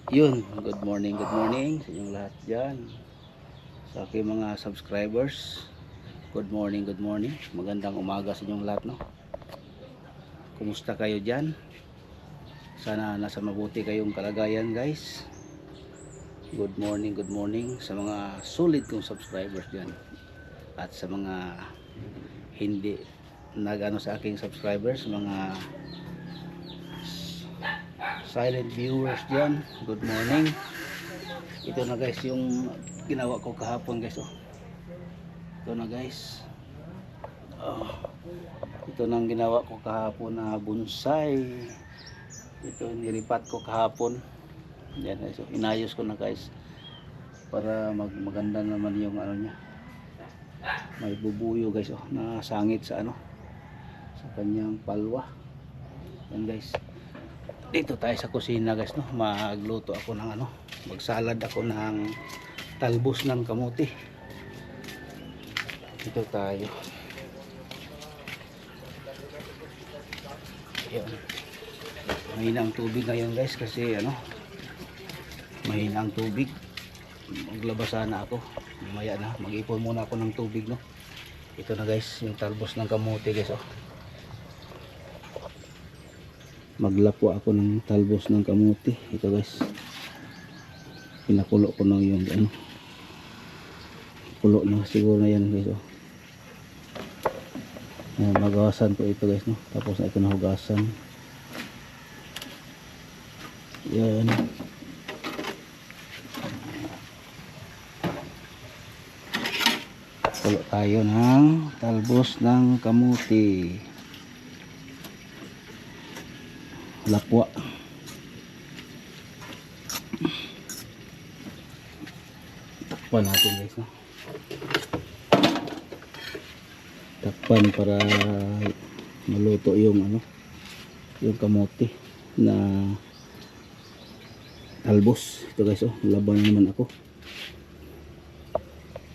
Yun, good morning sa inyong lahat dyan. Sa aking mga subscribers, good morning. Magandang umaga sa inyong lahat, no? Kumusta kayo dyan? Sana nasa mabuti kayong kalagayan, guys. Good morning sa mga solid kong subscribers dyan. At sa mga hindi nagano sa aking subscribers, mga silent viewers dyan, good morning. Ito na guys yung ginawa ko kahapon, guys. Ito na guys, ito nang ginawa ko kahapon na bonsai. Ito nilipat ko kahapon. Yan guys, inayos ko na guys para maganda naman yung ano niya. May bubuyo guys, na sangit sa sa kanyang palwa. Yan guys, dito tayo sa kusina guys, no? Magluto ako ng magsalad ako ng talbos ng kamuti. Dito tayo. Ayan. Mahina ang tubig ngayon guys kasi mahina ang tubig. Maglabas sana ako. Mamaya na, mag-ipon muna ako ng tubig, no? Ito na guys, yung talbos ng kamuti guys, Maglapo ako ng talbos ng kamuti. Ito guys, pinakulo ko na yung kulo na siguro na yan guys, Magawasan ko ito guys, no? Tapos na ito nahugasan. Yan. Kulo tayo ng talbos ng kamuti. Lapwa. Takpan natin guys, no? Takpan para maluto yung yung kamote na talbos. Ito guys, laban naman ako.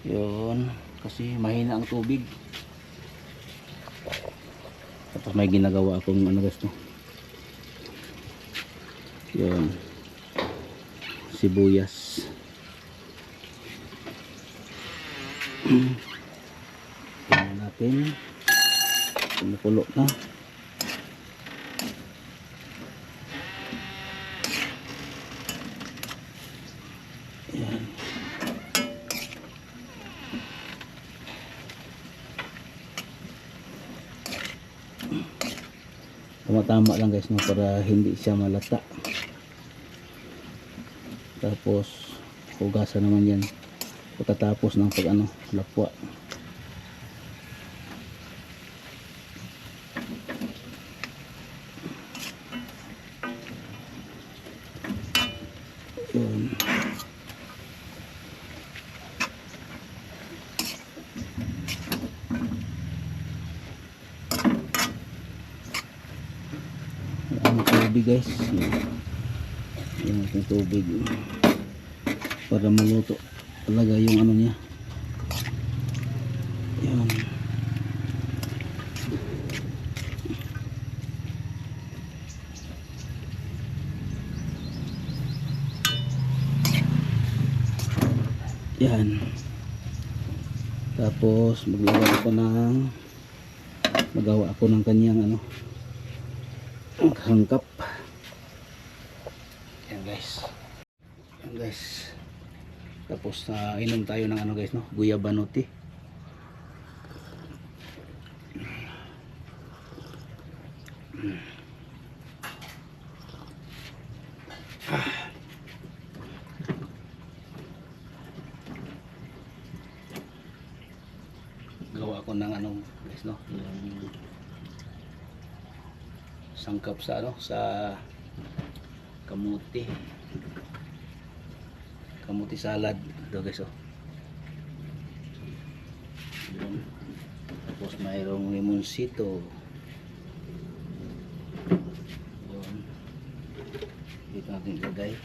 Yun, kasi mahina ang tubig. Tapos may ginagawa akong guys, no? Yun, sibuyas. Tingnan natin kumukulo na. Yan. Tama-tama lang guys, no, para hindi siya malata. Tapos hugasan naman yan pagkatapos ng lapwa. Yun. Ang tubig guys, yung tubig para maluto talaga yung niya. Yan. Yan. Tapos magawa ako ng kanyang hangkap. Yan guys. Yan guys. Tapos inom tayo ng guys, no, guyabano tea. Gawa ko ng guys, no, yung sangkap sa kamuti salad ito guys, Yun. Tapos mayroong limonsito. Yun. Dito natin ilagay.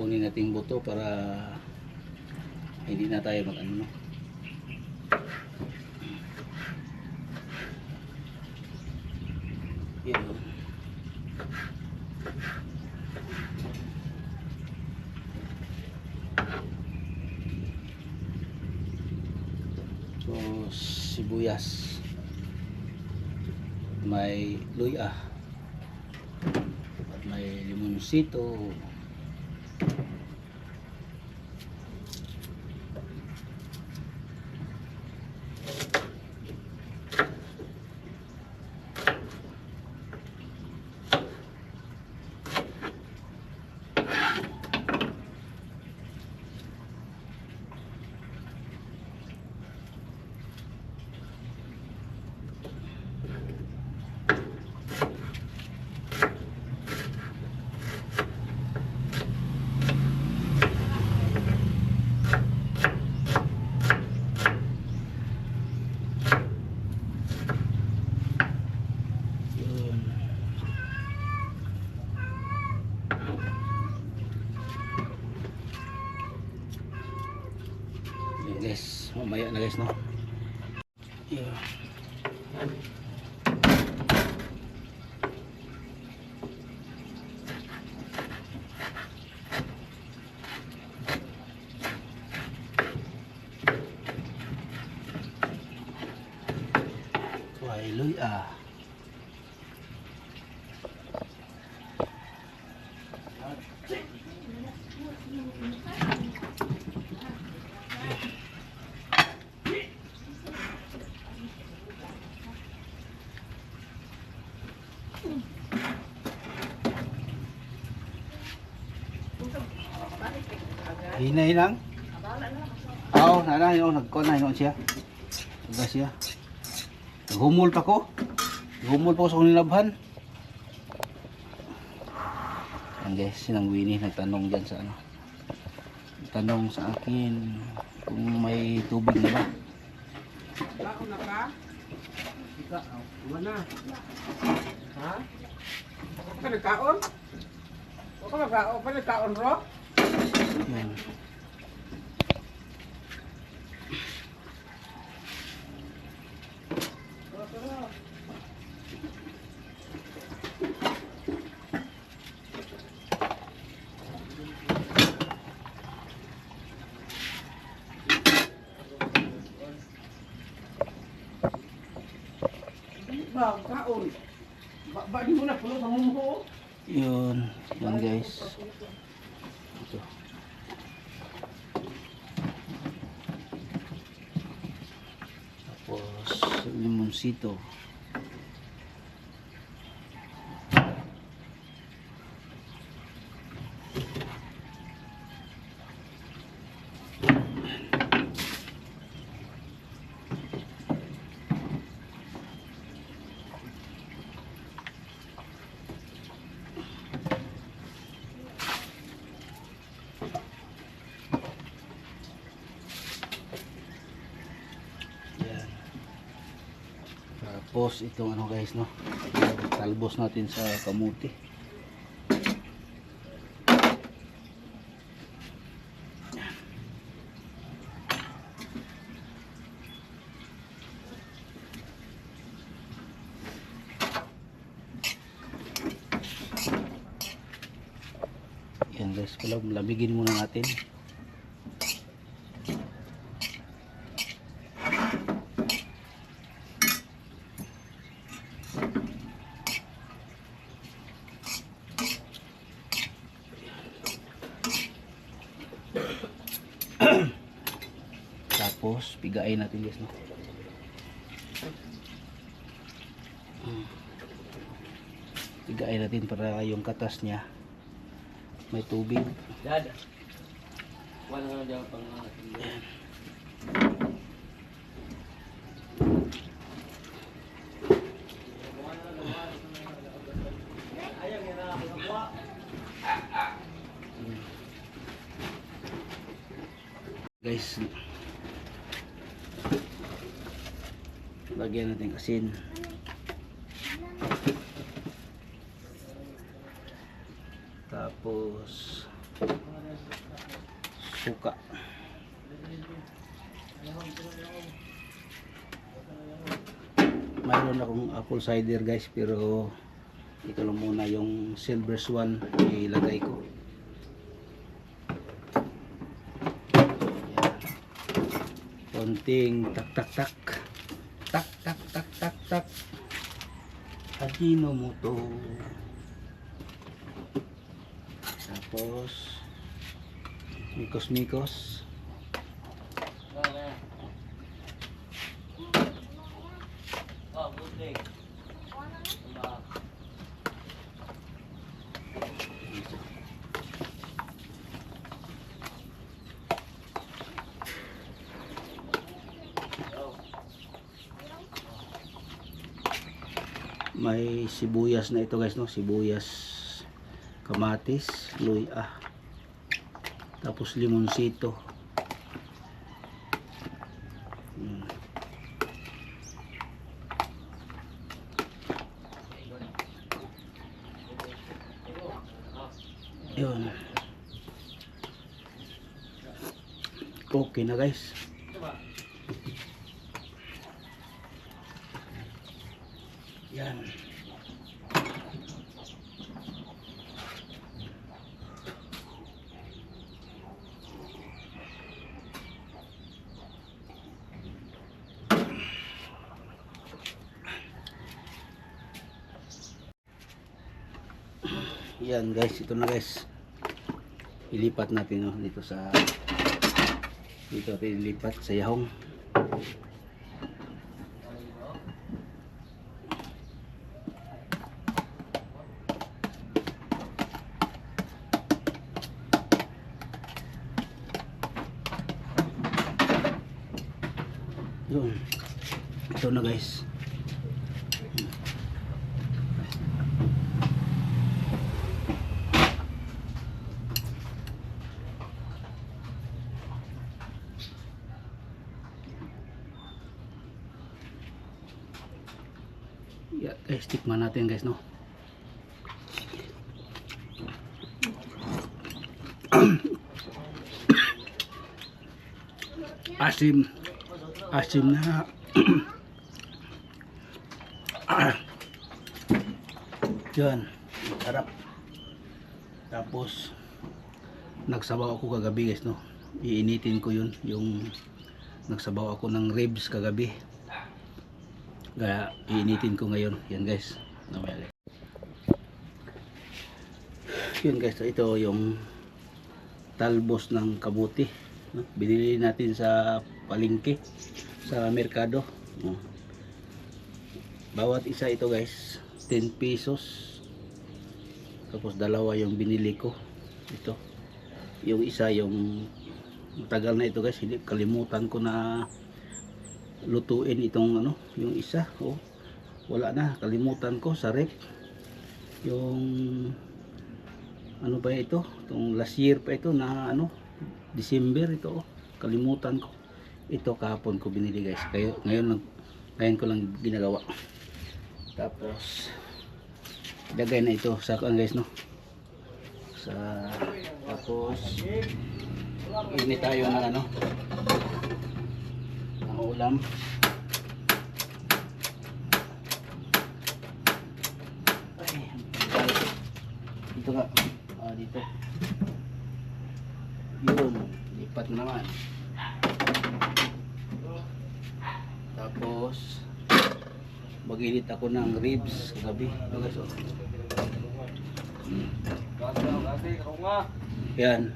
kunin natin buto para hindi na tayo mag ano, no? Yun. So sibuyas, may luya, at may limonsito, yun. Yun guys, mamaya na guys, no? Yeah. May luya. Hinay lang. Oo, nana, yun, nagkuhan na, yun siya. Taga siya. Naghumol pa ko. Naghumol pa ko sa kong nilabhan. Yan guys, sinang Winnie nagtanong dyan sa ano. Nagtanong sa akin kung may tubig na ba. Baon na ka? Ika, mana? Ha? Ako ka nagkaon? Ako nagkaon ro? Yan. Ba, kaon. Ba di mo na pulo sa mumho. Yun. Yan guys. Ito. Tapos limonsito. Yan. Tapos itong ano guys, no, talbos natin sa kamuti. Yan guys, lamigin muna natin. Tapos pigain natin guys, no. Pigain natin para yung katas niya may tubig. Dad. Wala nga daw pang Guys, lagyan natin asin. Tapos suka. Mayroon akong apple cider guys, pero ito lang muna yung silver swan ilagay ko. Yan. Konting tak tak tak tak tak tak tak tak Ajinomoto. Tapos mikos-mikos. Oh, good day. May sibuyas na ito guys, no? Sibuyas, kamatis, luya, tapos limonsito. Yun. Okay na guys. Yan. Yan guys, ito na guys. Ilipat natin dito sa dito natin ilipat sa yahong. Yun. Ito na guys. Yeah, guys, tikman natin guys, no. Asim. Asim na. Yan, sarap. Tapos nagsabaw ako kagabi guys, no. Iinitin ko yun, yung nagsabaw ako ng ribs kagabi. Kaya iinitin ko ngayon. Yan guys. Yun guys, ito yung talbos ng kabuti, no? Binili natin sa palengke, sa merkado. Bawat isa ito guys 10 pesos. Tapos dalawa yung binili ko. Ito yung isa, yung matagal na ito guys, hindi kalimutan ko na lutuin itong ano, yung isa. Oh, wala na, kalimutan ko sa rep. Yung ano pa ito, itong last year pa ito na ano, December ito. Oh, kalimutan ko. Ito kahapon ko binili guys. Kaya ngayon ko lang ginagawa. Tapos ilagay na ito sa guys, no. Tapos ini tayo ng ano, ang ulam. Dito nga, dito. Yun, lipat na naman. Tapos mag-init ako ng ribs kagabi. Ito guys, oh. Yan.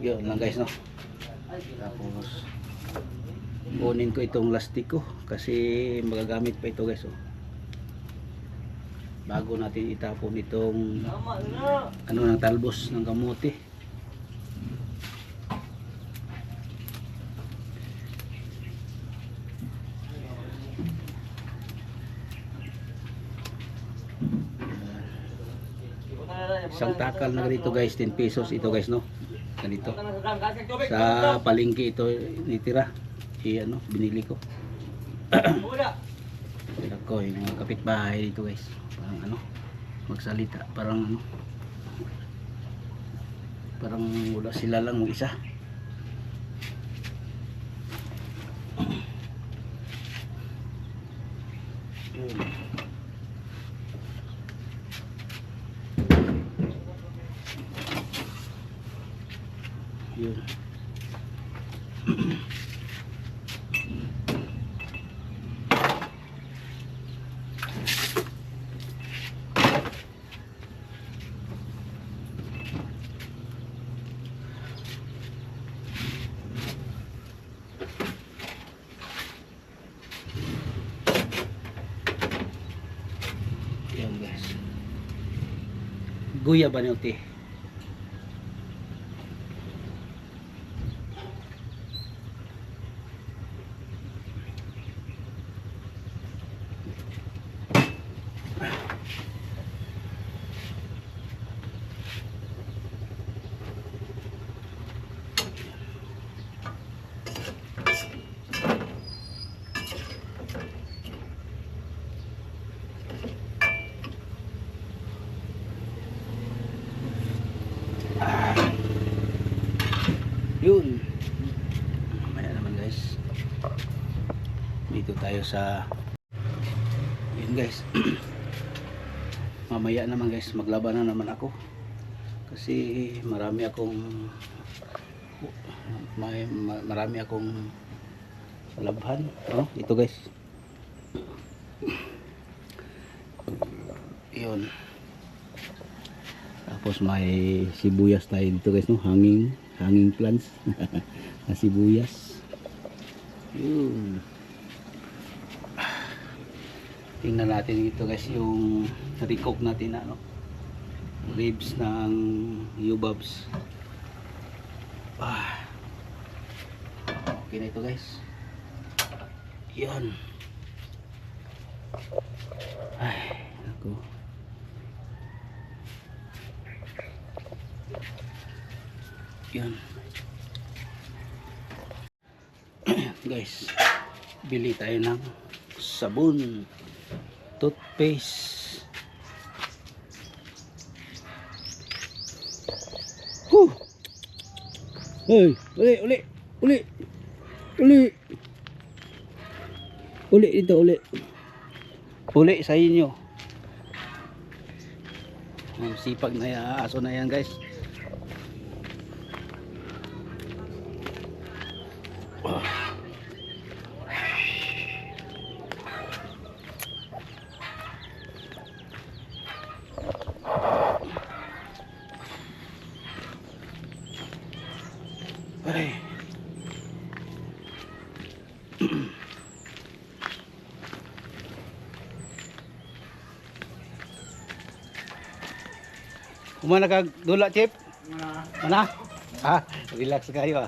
Yun lang guys, no. Tapos kunin ko itong lastik ko kasi magagamit pa ito guys, oh. Bago natin itapon itong ano ng talbos ng kamote. Isang takal na ganito guys, 10 pesos ito guys, no. Ganito. Sa palengke ito nitira. Ano, binili ko. Ko yung mga kapitbahay dito guys. Parang ano, magsalita, parang ano, parang wala sila lang mag-isa. Yun. Yun. Yan guys. Guya ba niyo te? Yun. Mamaya naman guys. Dito tayo sa yun guys. Mamaya naman guys, maglaban na naman ako. Kasi marami akong marami akong labhan. Oh, ito guys. Yun. Tapos may sibuyas tayo dito guys, no? Hanging plants na sibuyas. Yun. Tingnan natin dito guys yung recook natin na, no? Ribs ng yubabs. Okay na ito guys. Yan. Ay, ako. Yan. Guys, bili tayo ng sabon, toothpaste. Hey, uli dito, uli sa inyo. Ang sipag na aso na yan guys. Ay. Kumana ka dula, Chip? Mana? Relax kayo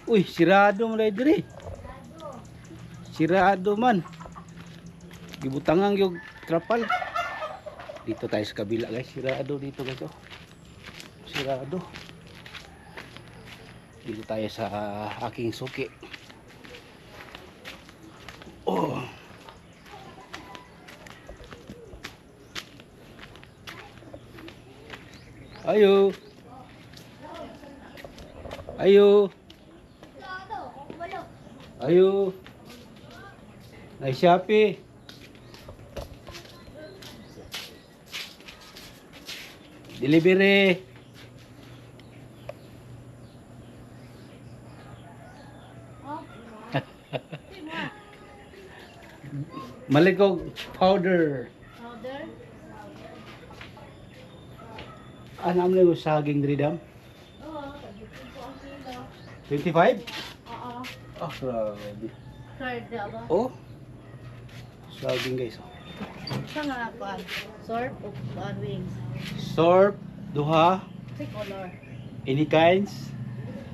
Uy, sirado mo diri. Sirado man. Gibutangang yung trapal. Dito tayo sa kabila guys. Sirado dito guys. Sirado. Dito tayo sa aking suki. Oh. Ayo. Ayo. Ayo. Ay Shopee. Delivery. Maligog powder. Powder? Ano mo saging dridam? Oo, tagitin po ang kilo. 25? Oo. Oh, grabe. Card na ba? Oh. Saging guys. Siya nga kuan. Sorb o kuan wings. Sorb, duha, Tricolor. any kinds.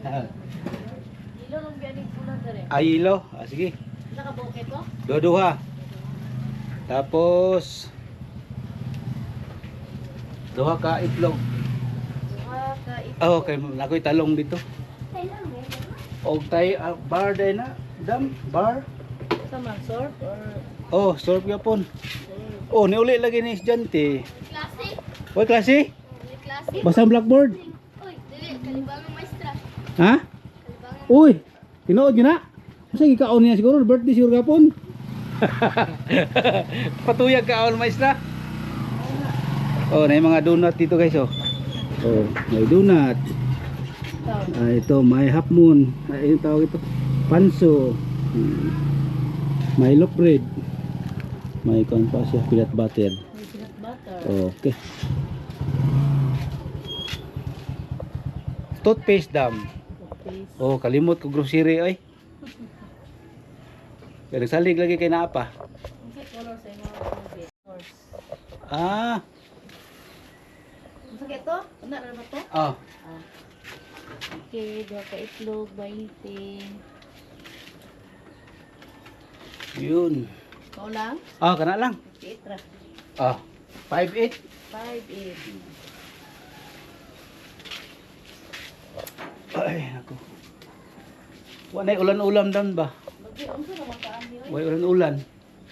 Ilo nung biyaning pula dere. Ayilo. Sige. Nakabuke ko? Duha. Tapos duha ka itlog. Duha ka ito. Oh, okay, nakoy talong dito. Og tay bar day na, dam bar. Asa man, surf or Oh, surf yapon. Oh, niuli lagi ni estudyante. Klase? Oy, klase? May klase? Basa ang blackboard. Uy, dili, kalibangang maestra. Ha? Kalibangang Uy, tinuod yun na. Masa gikaon niya siguro, birthday siguro gapon. Patuyag kaon maestra. Oh, may mga donut dito guys oh. Oh, may donut. ito. Ito, may half moon. Ay, yung tawag ito. Panso. Milo bread. May kon pa siya, peanut butter. May peanut butter. Okay. Toothpaste dam. Toothpaste. Oh, kalimot ko grocery ay. Kaya nagsalig lagi kay naapa. Ang sa color sa inyo movie. Horse. Ah. Ang sa ito? Ano na ba to? Ah. Ah. Okay, dua ka itlog, 20. Yun. Ikaw lang? Ah, kana lang. Itra. Ah. 5-8. 5-8. Ay, nako. Wala ulan-ulam dan ba? Bagay, ang sa naman kaan niyo? Way ulan-ulan.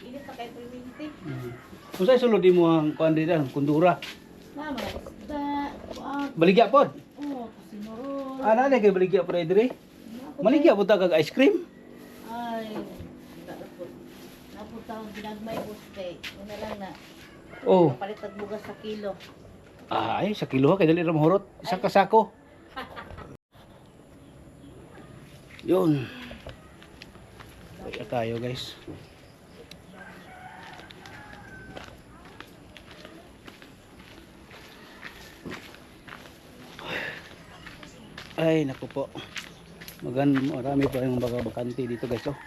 Init na kayo 20. Kung sa'yo sulod mo ang kuan dito, kundura. Na, mga isda. Kuan. Baligya pod. Oh, sinurol. Ah, nana kay baligya pod dire. Maligya pod ta kag ice cream. Ay, napunta akong ginagmay buste. Una lang na. Oh. Kapalit at bugas sa kilo. Ay, sa kilo kay dali ra mahurot. Isang kasako. Yun. Kaya tayo guys. Ay, naku po. Marami pa yung mga bakante dito guys. Oh.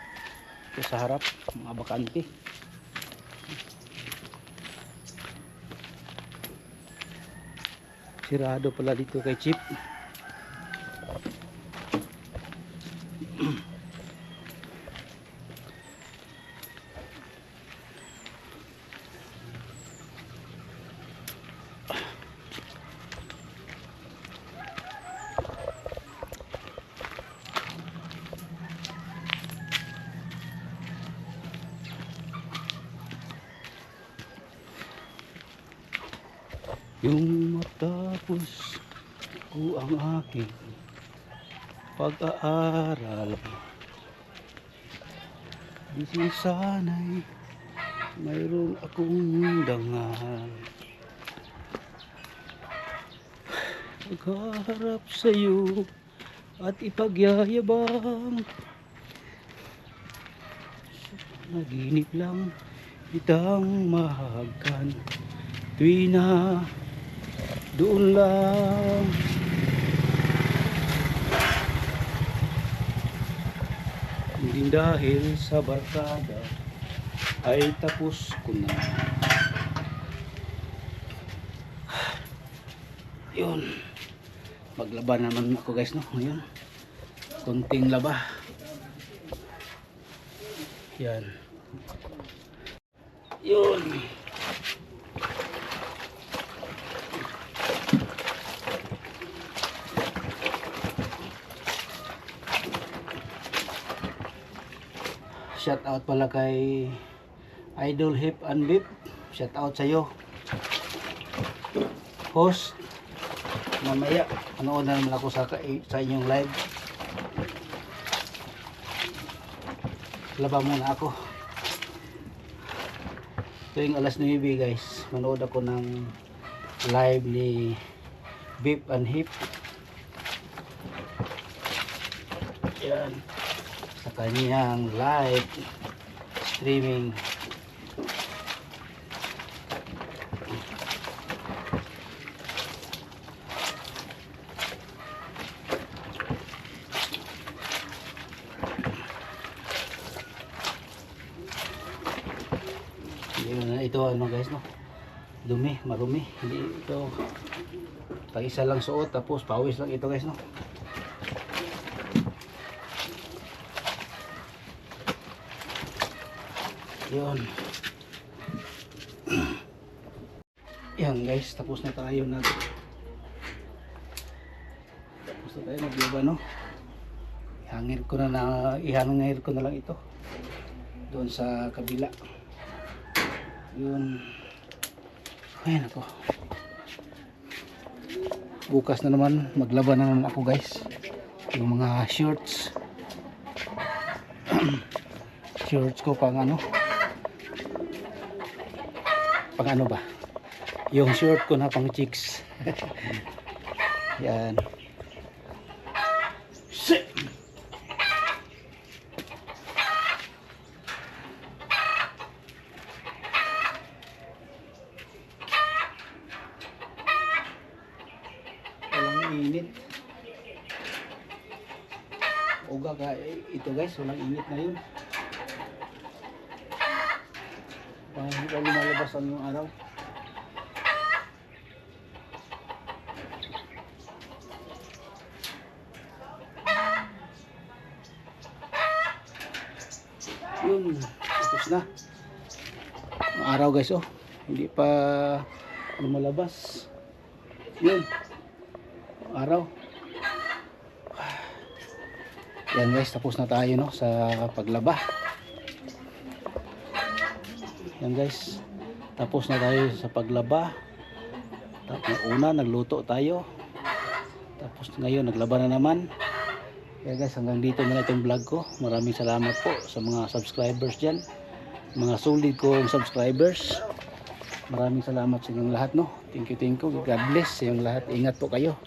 Ito sa harap, mga bakante. Sirado pala dito kay Chip. Yung matapos ko ang aking pag-aaral, di sana'y mayroon akong dangal. Pagharap sa'yo at ipagyayabang, naginip lang kitang mahagkan. Tuwi na doon lang hindi dahil sa barkada ay tapos ko na. Yun, maglaba naman ako guys no ngayon, konting laba yan yun. Shout out pala kay Idol Hip and Beep. Shout out sa iyo. Host, mamaya anood na naman ako sa inyong live. Laba muna ako. Tuwing alas 9 guys, manood ako ng live ni Beep and Hip. Yan. Sa kanyang live streaming. Ito ano guys no, dumi, marumi, hindi ito pag isa lang suot tapos pawis lang ito guys no. Yun. Yan guys, tapos na tayo tapos na tayo maglaba no. Ihangin ko na lang ito. doon sa kabila. Yun. Ayun ako. Bukas na naman, maglaban na naman ako guys. Yung mga shorts. Shorts ko pang ano. Pang ano ba? Yung short ko na pang chicks. Yan. Shit! Walang init. Uga ka ito guys, walang init na yun. Parang lumalabas ang yung araw. Yun, tapos na ang araw guys. Oh, hindi pa lumalabas. Yun, ang araw. Yan guys, tapos na tayo no sa paglaba. Yan guys, tapos na tayo sa paglaba. Tapos una nagluto tayo, tapos ngayon naglaba na naman. Kaya guys, hanggang dito na itong vlog ko. Maraming salamat po sa mga subscribers dyan, mga solid kong subscribers. Maraming salamat sa inyong lahat no. Thank you, God bless sa inyong lahat. Ingat po kayo.